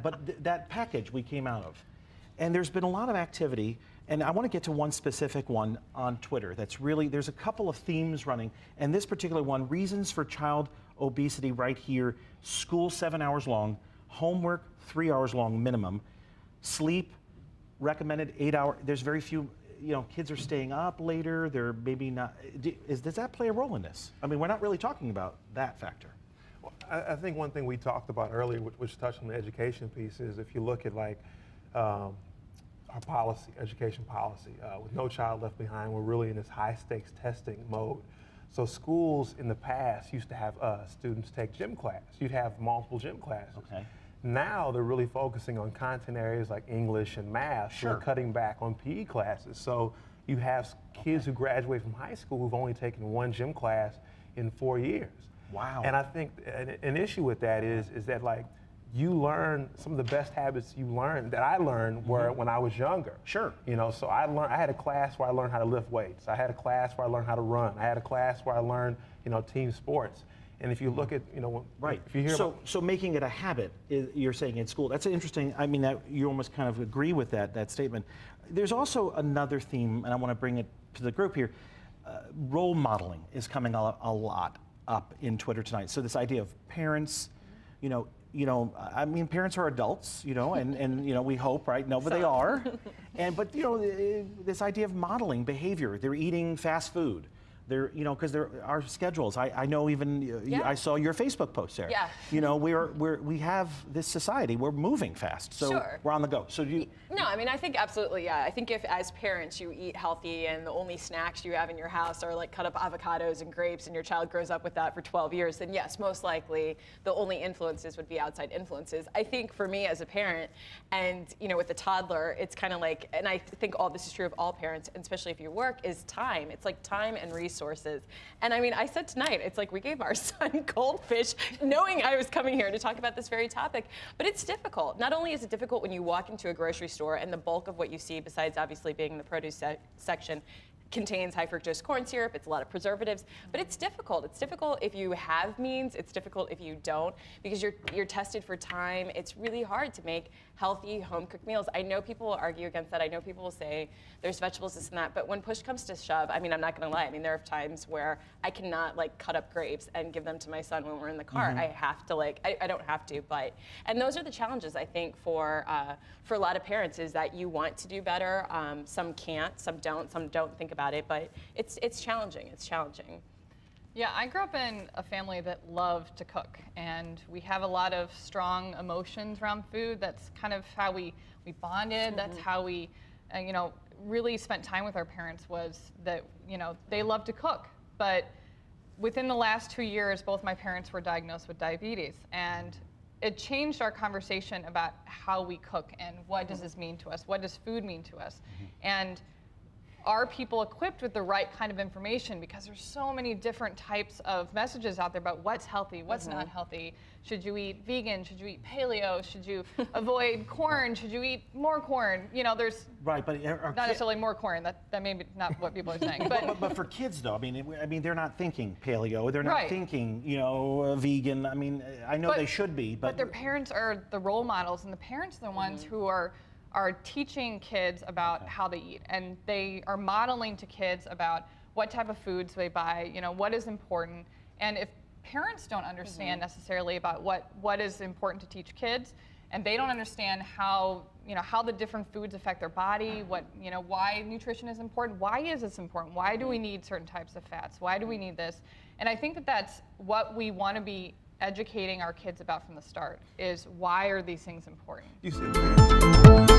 But that package we came out of. And there's been a lot of activity, and I want to get to one specific one on Twitter that's really, there's a couple of themes running, and this particular one, reasons for child obesity right here, school 7 hours long, homework 3 hours long minimum, sleep recommended 8 hours. There's very few, kids are staying up later, they're maybe not, does that play a role in this? I mean, we're not really talking about that factor. Well, I think one thing we talked about earlier, which touched on the education piece, is if you look at our policy, education policy, with No Child Left Behind, we're really in this high stakes testing mode. So schools in the past used to have students take gym class. You'd have multiple gym classes. Okay. Now they're really focusing on content areas like English and math. Sure. So they're cutting back on PE classes. So you have kids who graduate from high school who've only taken one gym class in 4 years. Wow. And I think an issue with that is that you learn some of the best habits that I learned were when I was younger. Sure. So I had a class where I learned how to lift weights. I had a class where I learned how to run. I had a class where I learned, team sports. And if you look at, right. If you hear so making it a habit, you're saying in school, that's interesting. I mean, you almost kind of agree with that statement. There's also another theme, and I want to bring it to the group here. Role modeling is coming a lot up in Twitter tonight. So this idea of parents, I mean, parents are adults, and we hope, right? No, but they are. But this idea of modeling behavior. They're eating fast food. They're, because there are schedules. I know even, I saw your Facebook post, Sarah. Yeah. We have this society, we're moving fast, so sure. We're on the go. So No, I mean, I think absolutely, yeah. I think if as parents you eat healthy and the only snacks you have in your house are like cut up avocados and grapes and your child grows up with that for 12 years, then yes, most likely the only influences would be outside influences. I think for me as a parent and, with a toddler, it's kind of like, and I think all this is true of all parents, and especially if you work, is time. It's like time and resources. And I mean, I said tonight, it's like we gave our son goldfish knowing I was coming here to talk about this very topic, but it's difficult. Not only is it difficult when you walk into a grocery store and the bulk of what you see, besides obviously being in the produce section, contains high fructose corn syrup, it's a lot of preservatives, but it's difficult. It's difficult if you have means, it's difficult if you don't, because you're tested for time. It's really hard to make healthy home-cooked meals. I know people will argue against that. I know people will say there's vegetables, this and that, but when push comes to shove, I mean, I'm not gonna lie. I mean, there are times where I cannot cut up grapes and give them to my son when we're in the car. I have to I don't have to, but, and those are the challenges I think for a lot of parents, is that you want to do better. Some can't, some don't think about it, but it's challenging. It's challenging. Yeah, I grew up in a family that loved to cook, and we have a lot of strong emotions around food. That's kind of how we bonded. That's how we, really spent time with our parents, was that, they loved to cook. But within the last 2 years, both my parents were diagnosed with diabetes, and it changed our conversation about how we cook and what does this mean to us? What does food mean to us? And are people equipped with the right kind of information? Because there's so many different types of messages out there about what's healthy, what's not healthy. Should you eat vegan? Should you eat paleo? Should you avoid corn? Should you eat more corn? There's right, but not necessarily more corn. That may be not what people are saying. But for kids though, I mean, they're not thinking paleo. They're not thinking, vegan. I mean, I know they should be, but their parents are the role models, and the parents are the ones who are teaching kids about how they eat, and they are modeling to kids about what type of foods they buy, what is important. And if parents don't understand necessarily about what is important to teach kids, and they don't understand how the different foods affect their body, why nutrition is important, why is this important, why do we need certain types of fats, why do we need this? And I think that that's what we want to be educating our kids about from the start, is why are these things important? You said